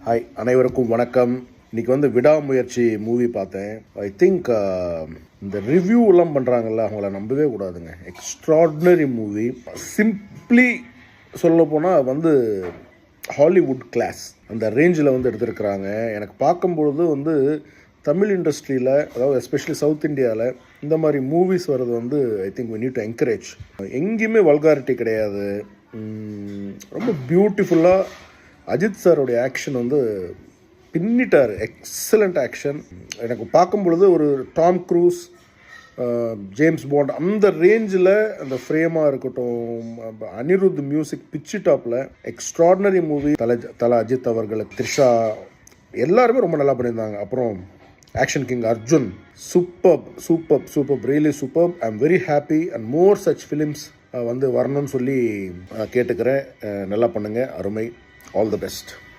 Hi, அனைவருக்கும் வணக்கம். இன்றைக்கி விடாமுயற்சி மூவி பார்த்தேன். ஐ திங்க் இந்த ரிவ்யூலாம் பண்ணுறாங்கல்ல, அவங்கள நம்பவே கூடாதுங்க. Extraordinary movie. சிம்ப்ளி சொல்ல போனால் ஹாலிவுட் கிளாஸ் அந்த ரேஞ்சில் எடுத்திருக்கிறாங்க. எனக்கு பார்க்கும்பொழுது தமிழ் இண்டஸ்ட்ரியில், அதாவது எஸ்பெஷலி சவுத் இந்தியாவில் இந்த மாதிரி மூவிஸ் வர்றது I think we need to encourage. எங்கேயுமே வல்காரிட்டி கிடையாது. ரொம்ப பியூட்டிஃபுல்லாக அஜித் சாரோடைய ஆக்ஷன் பின்னிட்டார். Excellent action. எனக்கு பார்க்கும் பொழுது ஒரு டாம் க்ரூஸ், ஜேம்ஸ் பாண்ட் அந்த ரேஞ்சில் அந்த ஃப்ரேமாக இருக்கட்டும், அனிருத் மியூசிக் பிச்சு டாப்பில் எக்ஸ்ட்ராடினரி மூவி. தல அஜித் அவர்களுக்கு, த்ரிஷா எல்லாருமே ரொம்ப நல்லா பண்ணியிருந்தாங்க. அப்புறம் action king Arjun, super really super. I am very happy and more such films வரணும்னு சொல்லி கேட்டுக்கிறேன். நல்லா பண்ணுங்கள். அருமை. All the best.